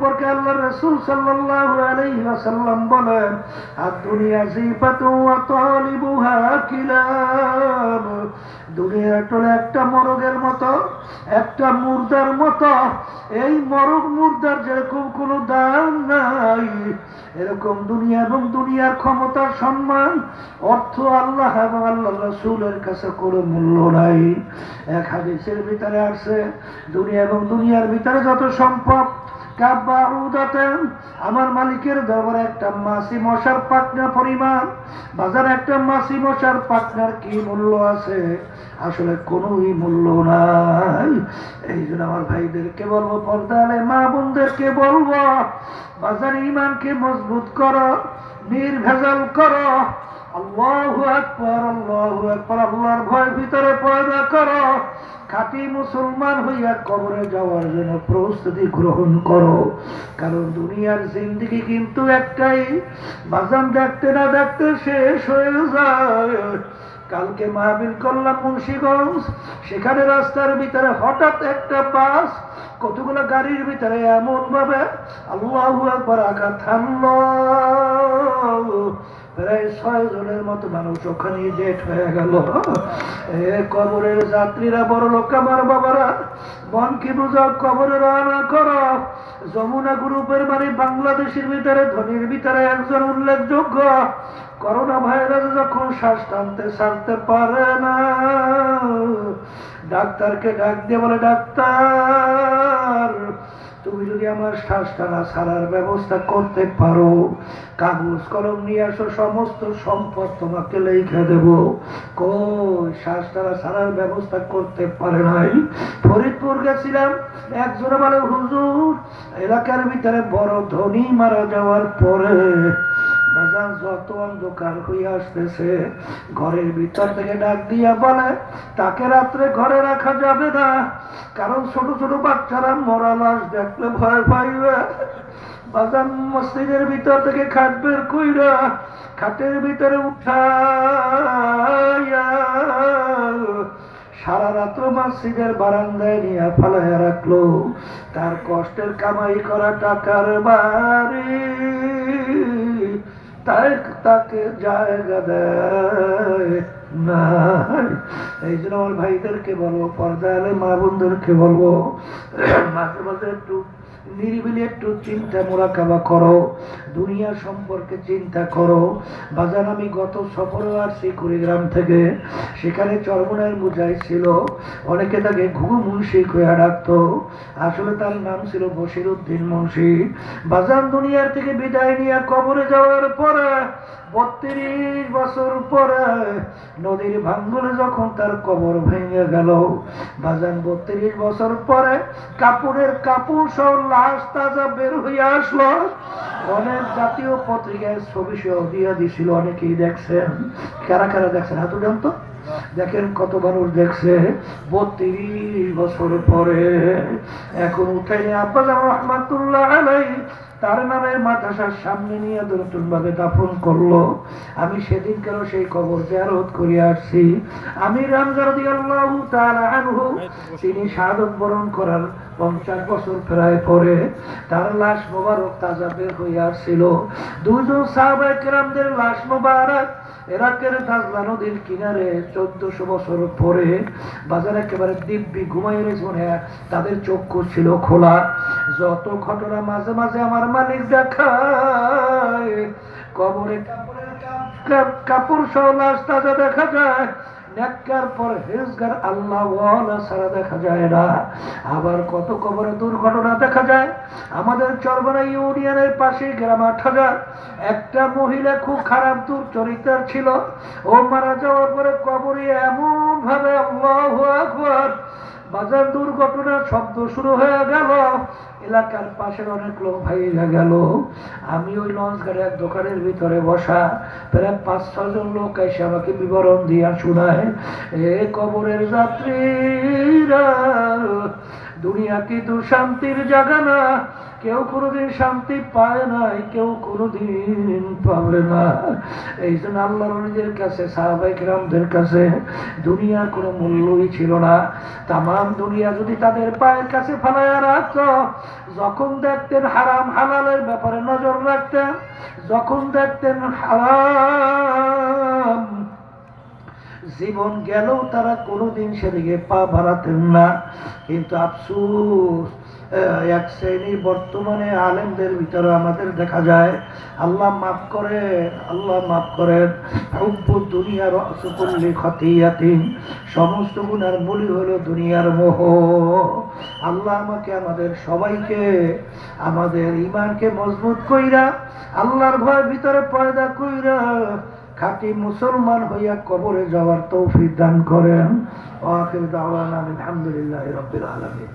porque আল্লাহ রাসূল সাল্লাল্লাহু আলাইহি ওয়াসাল্লাম বলেন দুনিয়া জিফাতু ওয়া তালিবুহা কিলাব। দুনিয়া হলো একটা মরগের মতো, একটা মুর্দার মতো। এই মরগ মুর্দার যেরকম কোনো দাম নাই, এরকম দুনিয়া এবং দুনিয়ার ক্ষমতা, সম্মান, অর্থ আল্লাহ এবং আল্লাহ রাসূলের কাছে কোনো মূল্য নাই। এক হাদিসের ভিতরে আছে দুনিয়া এবং দুনিয়ার ভিতরে যত সম্পদ আমার মালিকের দরবারে একটা মাছি মশার পাখনা পরিমাণ। বাজারে একটা মাছি মশার পাখনার কি মূল্য আছে? আসলে কোনোই মূল্য নাই। এই জন্য আমার ভাইদেরকে বলবো, পর্দালে মা বোনদেরকে বলবো, বাজার ইমানকে মজবুত করো, নির্ভেজাল করো। আল্লাহু আকবার, আল্লাহু আকবার, আল্লাহর ভয় ভিতরে পয়দা করো। খাঁটি মুসলমান হইয়া কবরে যাওয়ার জন্য প্রস্তুতি গ্রহণ করো। কারণ দুনিয়ার জিন্দেগি কিন্তু একটাই, বাজান দেখতে না দেখতে শেষ হয়ে যায়। কালকে মাহফিল করলাম মুন্সিগঞ্জ, সেখানে রাস্তার ভিতরে হঠাৎ একটা বাস কতগুলো গাড়ির ভিতরে এমন ভাবে আল্লাহু আকবার আঘাত থামলো, প্রায় 6 জনের মতো মানুষ ওখানে ডেট হয়ে গেল। কবরের যাত্রীরা, বড় লোক আমার বাবারা, মনকে বুঝাও, কবরে রওনা করো। যমুনা গ্রুপের মানে বাংলাদেশের ভিতরে ধনীর ভিতরে একজন উল্লেখযোগ্য করোনা ভাইরাস যখন শ্বাস টানতে ছাড়তে পারে না, ডাক্তারকে ডাক দিয়ে বলে, ডাক্তার তুমি যদি আমার শ্বাস টানা ছাড়ার ব্যবস্থা করতে পারো, কাগজ কলম নিয়ে আসো, সমস্ত সম্পদ তোমাকে লিখে দেব। কই শ্বাস টানা ছাড়ার ব্যবস্থা করতে পারে নাই। ফরিদপুর গেছিলাম, একজনে বলে, হুজুর এলাকার ভিতরে বড় ধনী মারা যাওয়ার পরে বাজার যত অন্ধকার হয়ে আসতেছে, ঘরের ভিতর থেকে ডাক দিয়া বলে তাকে রাত্রে ঘরে রাখা যাবে না, কারণ ছোট ছোট বাচ্চারা মরা লাশ দেখলে ভয় পাইবে। বাজার মসজিদের ভিতর থেকে খাট বের কইরা খাটের ভিতরে উঠাইয়া সারা রাত্র মসজিদের বারান্দায় নিয়ে ফালাইয়া রাখলো। তার কষ্টের কামাই করা টাকার বাড়ি তাকে জায়গা দেয় না। এই জন্য আমার ভাইদেরকে বলবো, পর্দালে মা বোনদেরকে বলবো, মাঝে মাঝে একটু নিরিবিলি একটু চিন্তা মোরাকাবা করো, দুনিয়া সম্পর্কে চিন্তা করো। বাজার আমি গত সফরে আসছি কুড়িগ্রাম থেকে, সেখানে চরমনের মুজাই ছিল, অনেকে তাকে ঘুঘু মুন্সি কইয়া ডাকতো, আসলে তার নাম ছিল বশির উদ্দিন মুন্সি। বাজার দুনিয়ার থেকে বিদায় নিয়ে কবরে যাওয়ার পরে 32 বছর পরে নদীর ভাঙ্গনে যখন তার কবর ভেঙে গেল, বাজান 32 বছর পরে কাপড়ের কাপড় সহ লাশ তাজা বের হইয়া আসলো। অনেক জাতীয় পত্রিকায় ছবি সহ দিয়ে দিছিল, অনেকেই দেখছেন। কারা কারা দেখছেন হাত উঠান তো, দেখেন কত মানুষ দেখছে 32 বছর পরে। এখন উঠাইলে আব্বা রহমাতুল্লাহ আলাইহি তার নামের মাদ্রাসার সামনে নিয়ে নতুন ভাবে দাফন করলো। আমি সেদিন কেন সেই কবর জিয়ারত করে আসছি। আমি রামজা রাদিয়াল্লাহু তাআলা আনহু, তিনি শাহাদাত বরণ করার 50 বছর প্রায় পরে তার লাশ মোবারক তাজা বের হয়ে আসছিল। দুইজন সাহাবায়ে কেরামদের লাশ মোবারক ইরাকের দাজলা নদীর কিনারে 1400 বছর পরে বাজার একেবারে দিব্যি ঘুমাইয়ে রেখে তাদের চক্ষু ছিল খোলা। যত ঘটনা মাঝে মাঝে আমার মালিক দেখায়, কবরে কাপড় সহ লাশ তাজা দেখা যায়, নেককার পরহেজগার আল্লাহ ওয়ালা ছাড়া দেখা যায় না। আবার কত কবরে দুর্ঘটনা দেখা যায়। আমাদের চরবরা ইউনিয়নের পাশে গ্রাম 8000 একটা মহিলা খুব খারাপ দুর্চরিত্রার ছিল। ও মারা যাওয়ার পরে কবরে এমন ভাবে আল্লাহু আকবার বাজার দুর্ঘটনার শব্দ শুরু হয়ে গেল, এলাকার পাশের অনেক লোক ভাইয়া গেল। আমি ওই লঞ্চ গাড়ি এক দোকানের ভিতরে বসা, প্রায় 5-6 জন লোক এসে আমাকে বিবরণ দিয়া শোনায়, এ কবরের যাত্রীরা, দুনিয়া কিন্তু শান্তির জায়গা না, কেউ কোনোদিন শান্তি পায় নাই, কেউ কোনোদিন পাবে না। এই জন্য আল্লাহর ওলিদের কাছে, সাহাবায়ে কেরামদের কাছে দুনিয়ার কোনো মূল্যই ছিল না। তামাম দুনিয়া যদি তাদের পায়ের কাছে ফালাইয়া রাখতো, যখন দেখতেন হারাম হালালের ব্যাপারে নজর রাখতেন, যখন দেখতেন হারাম জীবন গেলেও তারা কোনোদিন সেদিকে পা বাড়াতেন না। কিন্তু আফসোস, এক শ্রেণীর বর্তমানে আলেমদের ভিতরে আমাদের দেখা যায়, আল্লাহ মাফ করে, আল্লাহ মাফ করেন, হুব্বু দুনিয়ার সুকুল্লি খতিয়াতিন, সমস্ত গুনার মূলই হলো দুনিয়ার মোহ। আল্লাহ আমাকে, আমাদের সবাইকে, আমাদের ঈমানকে মজবুত কইরা, আল্লাহর ভয় ভিতরে পয়দা কইরা খাঁটি মুসলমান হইয়া কবরে যাওয়ার তৌফিক দান করেন। ওয়া আখিরু দাওয়ানা আলহামদুলিল্লাহি রাব্বিল আলামিন।